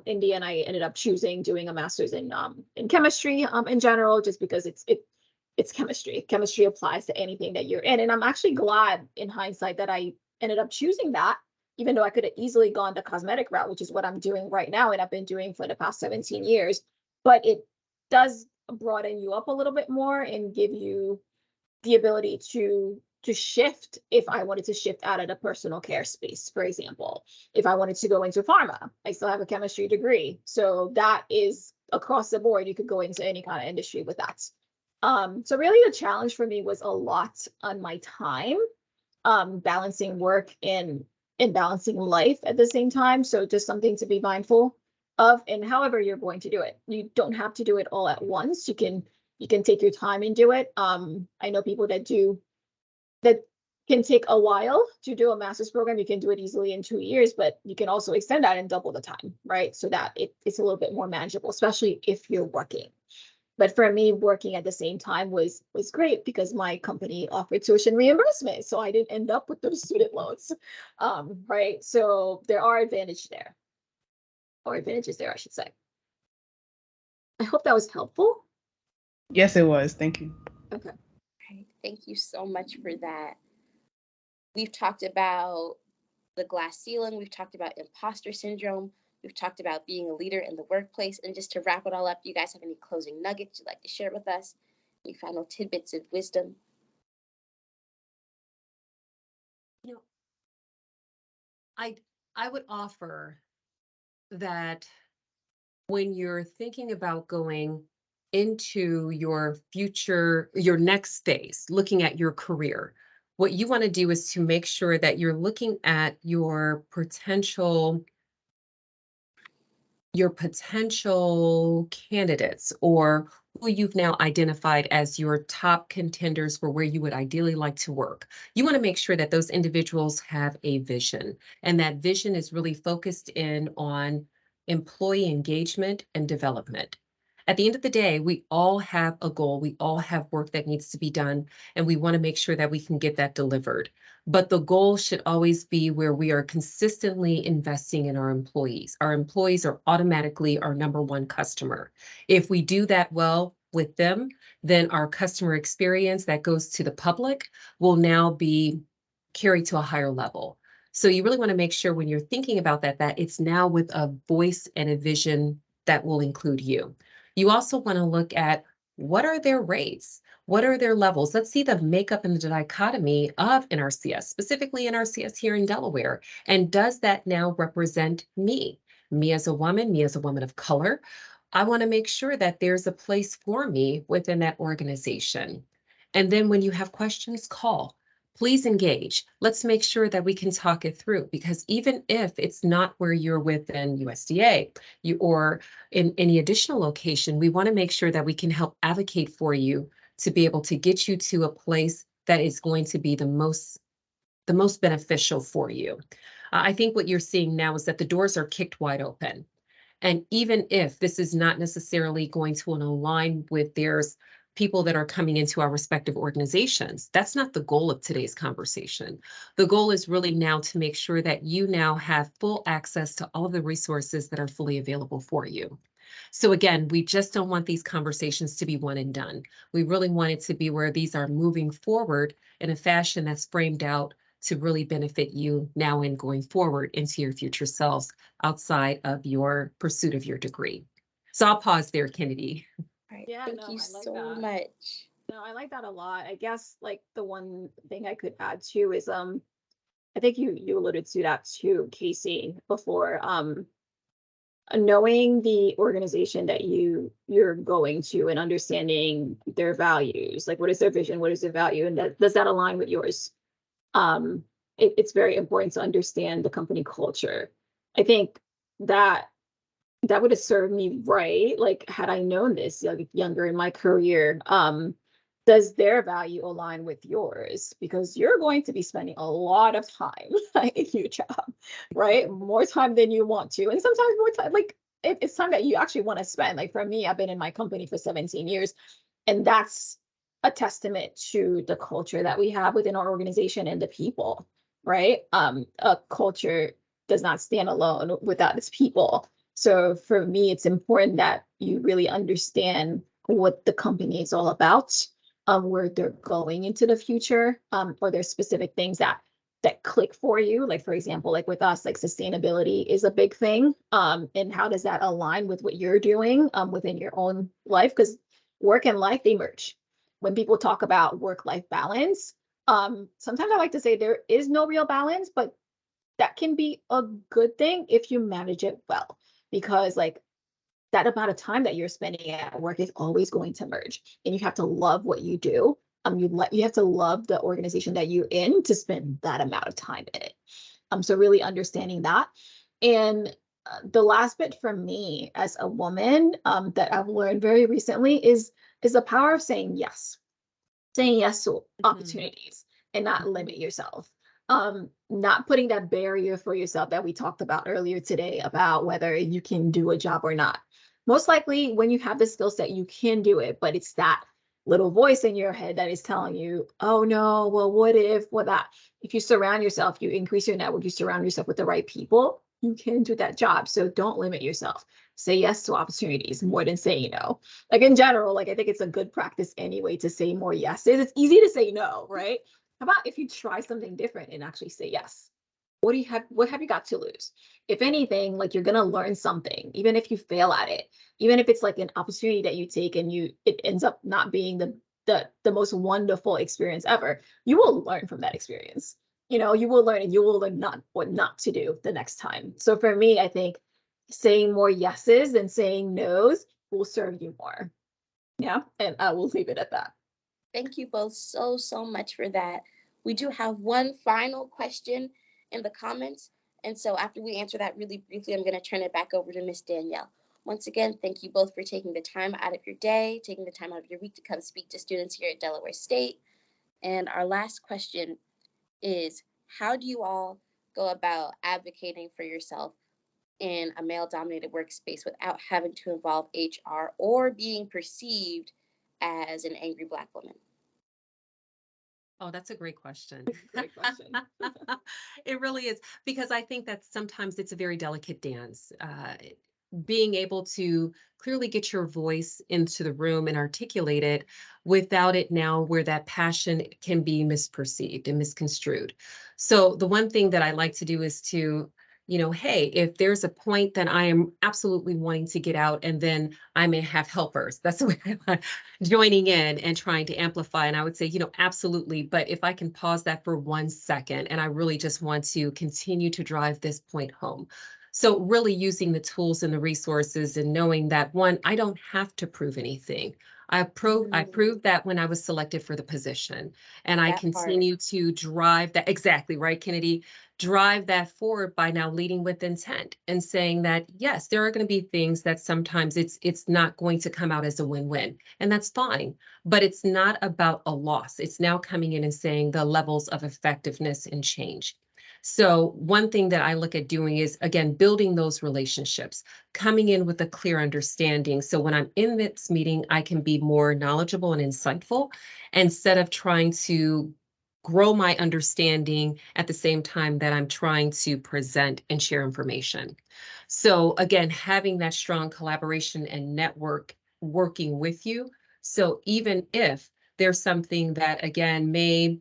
In the end, I ended up choosing doing a master's in chemistry in general, just because it's chemistry. Chemistry applies to anything that you're in, and I'm actually glad in hindsight that I ended up choosing that, even though I could have easily gone the cosmetic route, which is what I'm doing right now, and I've been doing for the past 17 years. But it does broaden you up a little bit more and give you the ability to shift. If I wanted to shift out of the personal care space, for example, if I wanted to go into pharma, I still have a chemistry degree. So that is across the board. You could go into any kind of industry with that. So really the challenge for me was a lot on my time, balancing work and balancing life at the same time. So just something to be mindful of, and however you're going to do it. You don't have to do it all at once. You can take your time and do it. I know people that can take a while to do a master's program. You can do it easily in 2 years, but you can also extend that and double the time, right? So that it's a little bit more manageable, especially if you're working. But for me, working at the same time was great because my company offered tuition reimbursement, so I didn't end up with those student loans, right? So there are advantages there, I should say. I hope that was helpful. Yes, it was. Thank you. Okay. Right. Thank you so much for that. We've talked about the glass ceiling. We've talked about imposter syndrome. We've talked about being a leader in the workplace. And just to wrap it all up, do you guys have any closing nuggets you'd like to share with us? Any final tidbits of wisdom? You know, I would offer that when you're thinking about going into your future, your next phase, looking at your career, what you want to do is to make sure that you're looking at your potential candidates, or who you've now identified as your top contenders for where you would ideally like to work. You want to make sure that those individuals have a vision, and that vision is really focused in on employee engagement and development. At the end of the day, we all have a goal. We all have work that needs to be done, and we want to make sure that we can get that delivered. But the goal should always be where we are consistently investing in our employees. Our employees are automatically our number one customer. If we do that well with them, then our customer experience that goes to the public will now be carried to a higher level. So you really want to make sure when you're thinking about that it's now with a voice and a vision that will include you. You also want to look at what are their rates? What are their levels? Let's see the makeup and the dichotomy of NRCS, specifically NRCS here in Delaware. And does that now represent me? Me as a woman, me as a woman of color? I want to make sure that there's a place for me within that organization. And then when you have questions, call. Please engage. Let's make sure that we can talk it through, because even if it's not where you're within USDA or in any additional location, we want to make sure that we can help advocate for you to be able to get you to a place that is going to be the most beneficial for you. I think what you're seeing now is that the doors are kicked wide open. And even if this is not necessarily going to align with people that are coming into our respective organizations. That's not the goal of today's conversation. The goal is really now to make sure that you now have full access to all of the resources that are fully available for you. So again, we just don't want these conversations to be one and done. We really want it to be where these are moving forward in a fashion that's framed out to really benefit you now and going forward into your future selves outside of your pursuit of your degree. So I'll pause there, Kennadie. All right. Yeah, Thank no, you I like so that. much. No, I like that a lot. I guess like the one thing I could add too is I think you alluded to that too, Kasey, before. Knowing the organization that you're going to and understanding their values, like what is their vision, what is their value, and does that align with yours? It's very important to understand the company culture. I think that would have served me right, like had I known this younger in my career. Does their value align with yours? Because you're going to be spending a lot of time in your job, right? More time than you want to, and sometimes more time, like it's time that you actually want to spend. Like for me, I've been in my company for 17 years, and that's a testament to the culture that we have within our organization and the people, right? A culture does not stand alone without its people. So for me, it's important that you really understand what the company is all about, where they're going into the future, or there's specific things that click for you. Like for example, like with us, like sustainability is a big thing. And how does that align with what you're doing within your own life? Because work and life, they merge. When people talk about work-life balance, sometimes I like to say there is no real balance, but that can be a good thing if you manage it well, because like that amount of time that you're spending at work is always going to merge, and you have to love what you do. You have to love the organization that you're in to spend that amount of time in it. So really understanding that. And the last bit for me as a woman, that I've learned very recently is the power of saying yes to opportunities and not limit yourself. Not putting that barrier for yourself that we talked about earlier today about whether you can do a job or not. Most likely when you have the skill set, you can do it, but it's that little voice in your head that is telling you, oh no, well, what if, what that. If you surround yourself, you increase your network, you surround yourself with the right people, you can do that job. So don't limit yourself. Say yes to opportunities more than saying no. Like in general, like I think it's a good practice anyway to say more yeses. It's easy to say no, right? How about if you try something different and actually say yes? What have you got to lose? If anything, like you're gonna learn something, even if you fail at it, even if it's like an opportunity that you take and it ends up not being the most wonderful experience ever, you will learn from that experience. You will learn, and you will learn what not to do the next time. So for me, I think saying more yeses than saying nos will serve you more. Yeah, and I will leave it at that. Thank you both so much for that. We do have one final question in the comments. And so after we answer that really briefly, I'm going to turn it back over to Miss Danielle. Once again, thank you both for taking the time out of your day, taking the time out of your week to come speak to students here at Delaware State. And our last question is, how do you all go about advocating for yourself in a male-dominated workspace without having to involve HR or being perceived as an angry Black woman? Oh, that's a great question. Great question. It really is, because I think that sometimes it's a very delicate dance. Being able to clearly get your voice into the room and articulate it without it now where that passion can be misperceived and misconstrued. So the one thing that I like to do is to, hey, if there's a point that I am absolutely wanting to get out, and then I may have helpers. That's the way I like joining in and trying to amplify. And I would say, absolutely. But if I can pause that for 1 second, and I really just want to continue to drive this point home. So really using the tools and the resources and knowing that, one, I don't have to prove anything. I proved that when I was selected for the position, and I continue to drive that. Exactly right, Kennadie. Drive that forward by now leading with intent and saying that, yes, there are going to be things that sometimes it's not going to come out as a win-win, and that's fine. But it's not about a loss. It's now coming in and saying the levels of effectiveness and change. So one thing that I look at doing is, again, building those relationships, coming in with a clear understanding. So when I'm in this meeting, I can be more knowledgeable and insightful instead of trying to grow my understanding at the same time that I'm trying to present and share information. So again, having that strong collaboration and network working with you. So even if there's something that, again, may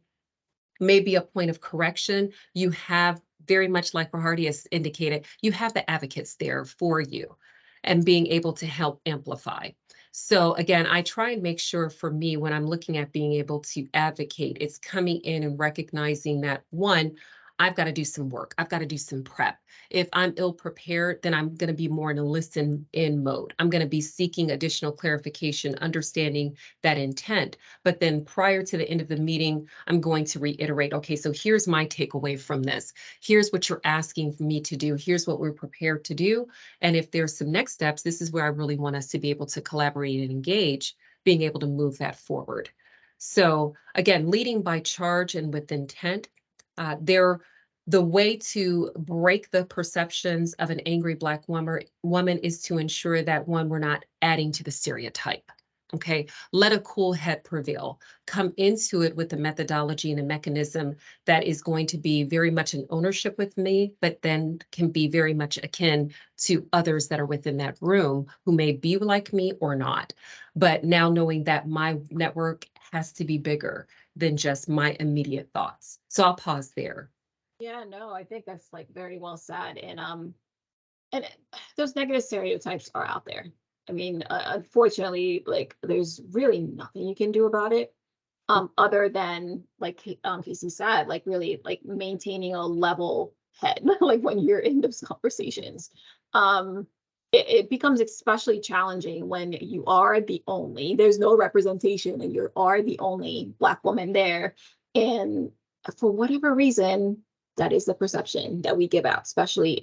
be a point of correction, you have, very much like Farahdia has indicated, you have the advocates there for you and being able to help amplify. So again, I try and make sure for me when I'm looking at being able to advocate, it's coming in and recognizing that, one, I've got to do some work. I've got to do some prep. If I'm ill prepared, then I'm going to be more in a listen in mode. I'm going to be seeking additional clarification, understanding that intent. But then prior to the end of the meeting, I'm going to reiterate, okay, so here's my takeaway from this. Here's what you're asking me to do. Here's what we're prepared to do. And if there's some next steps, this is where I really want us to be able to collaborate and engage, being able to move that forward. So again, leading by charge and with intent, the way to break the perceptions of an angry Black woman is to ensure that, one, we're not adding to the stereotype. Okay, let a cool head prevail. Come into it with a methodology and a mechanism that is going to be very much an ownership with me, but then can be very much akin to others that are within that room who may be like me or not. But now knowing that my network has to be bigger than just my immediate thoughts. So I'll pause there. Yeah, no, I think that's like very well said. And those negative stereotypes are out there. I mean, unfortunately, like there's really nothing you can do about it, other than like Kasey said, like really like maintaining a level head, like when you're in those conversations. It becomes especially challenging when you are the only, there's no representation and you are the only Black woman there. And for whatever reason, that is the perception that we give out, especially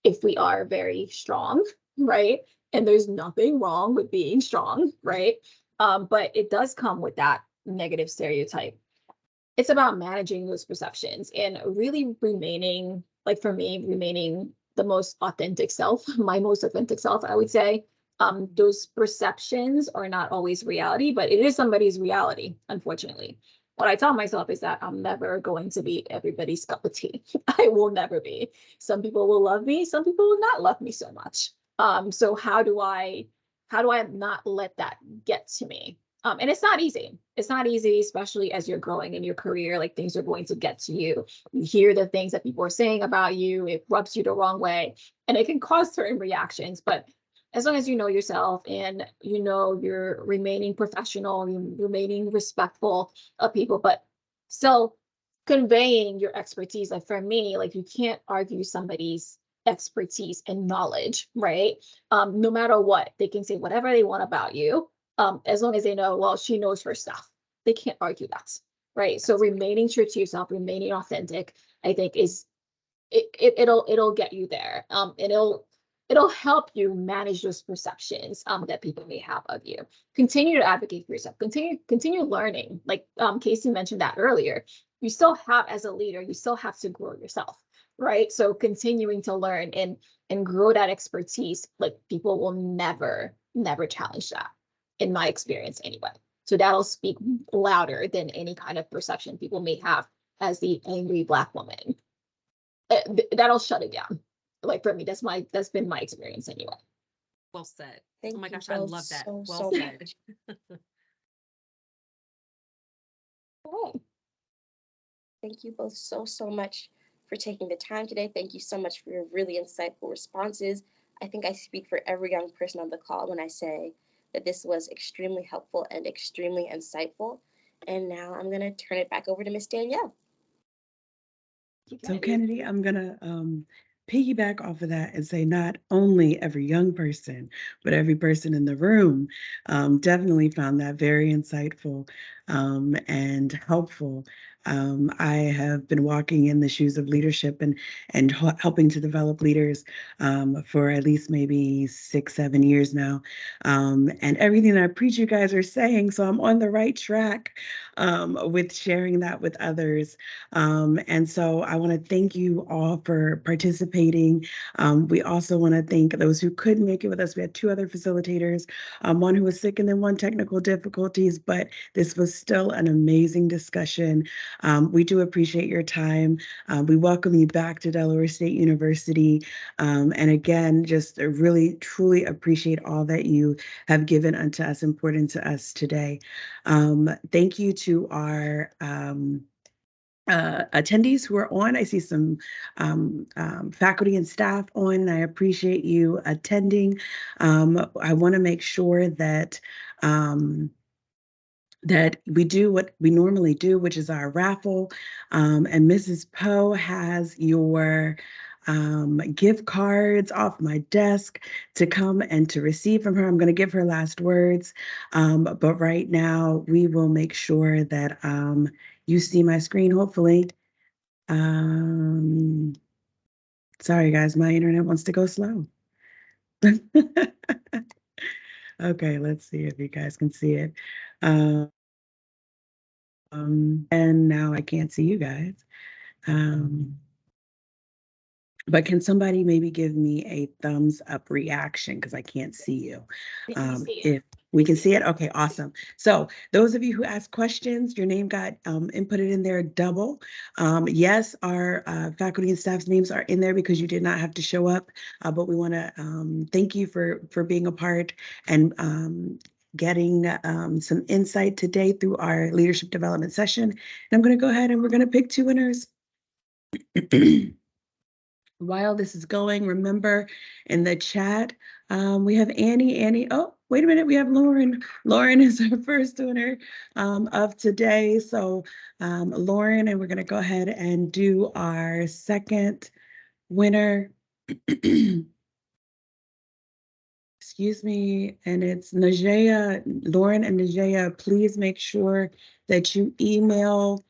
if we are very strong, right? And there's nothing wrong with being strong, right? But it does come with that negative stereotype. It's about managing those perceptions and really remaining, like for me, remaining the most authentic self, my most authentic self, I would say. Those perceptions are not always reality, but it is somebody's reality, unfortunately. What I tell myself is that I'm never going to be everybody's cup of tea. I will never be. Some people will love me, some people will not love me so much. So how do I not let that get to me? And it's not easy. It's not easy, especially as you're growing in your career, like things are going to get to you. You hear the things that people are saying about you, it rubs you the wrong way, and it can cause certain reactions. But as long as you know yourself and you know you're remaining professional, you're remaining respectful of people, but still conveying your expertise. Like for me, like you can't argue somebody's expertise and knowledge, right? No matter what, they can say whatever they want about you, as long as they know, well, she knows her stuff. They can't argue that, right? So remaining true to yourself, remaining authentic, I think it'll get you there. And it'll help you manage those perceptions that people may have of you. Continue to advocate for yourself. Continue learning. Like Kasey mentioned that earlier. You still have, as a leader, you still have to grow yourself, right? So continuing to learn and grow that expertise, like people will never challenge that, in my experience anyway. So that'll speak louder than any kind of perception people may have as the angry Black woman. That'll shut it down. Like for me, that's been my experience anyway. Well said. Thank Oh my you gosh, I both love that. so, Well so said. All right. Thank you both so, so much for taking the time today. Thank you so much for your really insightful responses. I think I speak for every young person on the call when I say that this was extremely helpful and extremely insightful. And now I'm going to turn it back over to Miss Danielle. So Kennadie, I'm gonna piggyback off of that and say not only every young person, but every person in the room definitely found that very insightful. and helpful. I have been walking in the shoes of leadership and helping to develop leaders for at least maybe 6-7 years now. And everything that I preach, you guys are saying, so I'm on the right track with sharing that with others. And so I want to thank you all for participating. We also want to thank those who couldn't make it with us. We had 2 other facilitators, one who was sick and then one technical difficulties, but this was still an amazing discussion. We do appreciate your time. We welcome you back to Delaware State University. And again, just really, truly appreciate all that you have given unto us, important to us today. Thank you to our attendees who are on. I see some faculty and staff on, and I appreciate you attending. I want to make sure that that we do what we normally do, which is our raffle. And Mrs. Poe has your gift cards off my desk to come and to receive from her. I'm going to give her last words. But right now, we will make sure that you see my screen, hopefully. Sorry, guys, my internet wants to go slow. Okay, let's see if you guys can see it. And now I can't see you guys. But can somebody maybe give me a thumbs up reaction because I can't see you? If we can see it, okay, awesome. So those of you who asked questions, your name got inputted in there double. Yes, our faculty and staff's names are in there because you did not have to show up, but we want to thank you for being a part and getting some insight today through our leadership development session. And I'm going to go ahead and we're going to pick 2 winners. While this is going, remember in the chat, we have Annie. Oh, wait a minute, we have Lauren. Lauren is our first winner of today. So Lauren, and we're going to go ahead and do our second winner. Excuse me, and it's Najea. Lauren and Najea, please make sure that you email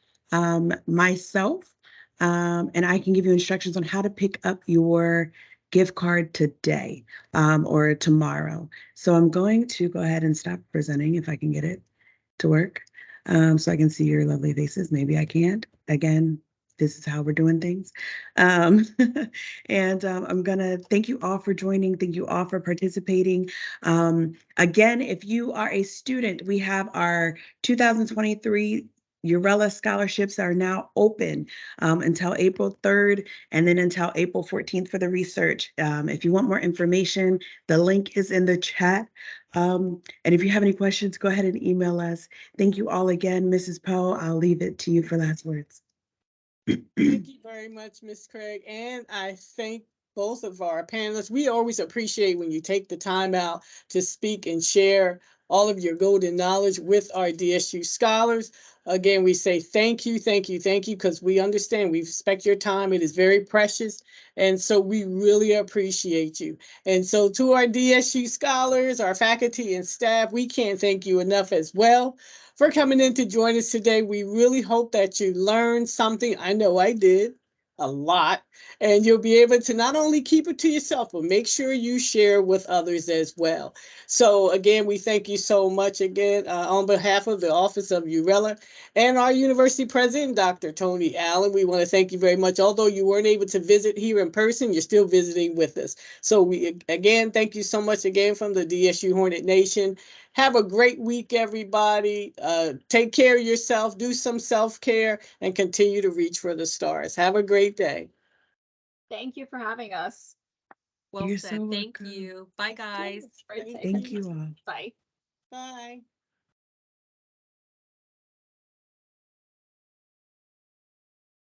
myself and I can give you instructions on how to pick up your gift card today or tomorrow. So I'm going to go ahead and stop presenting if I can get it to work so I can see your lovely faces. Maybe I can't. Again, this is how we're doing things. And I'm going to thank you all for joining. Thank you all for participating. Again, if you are a student, we have our 2023 URELAH scholarships are now open until April 3rd and then until April 14th for the research. If you want more information, the link is in the chat. And if you have any questions, go ahead and email us. Thank you all again, Mrs. Poe. I'll leave it to you for last words. Thank you very much, Ms. Craig. And I thank both of our panelists. We always appreciate when you take the time out to speak and share all of your golden knowledge with our DSU scholars. Again, we say thank you, because we understand, we respect your time. It is very precious. And so we really appreciate you. And so to our DSU scholars, our faculty and staff, we can't thank you enough as well for coming in to join us today. We really hope that you learned something. I know I did a lot, and you'll be able to not only keep it to yourself, but make sure you share with others as well. So again, we thank you so much again on behalf of the Office of URELAH and our university president, Dr. Tony Allen. We want to thank you very much. Although you weren't able to visit here in person, you're still visiting with us. So we again, thank you so much again from the DSU Hornet Nation. Have a great week, everybody. Take care of yourself, do some self-care, and continue to reach for the stars. Have a great day. Thank you for having us. Well You're said. so Thank welcome. you. Bye, guys. Thank you all. Bye. Bye.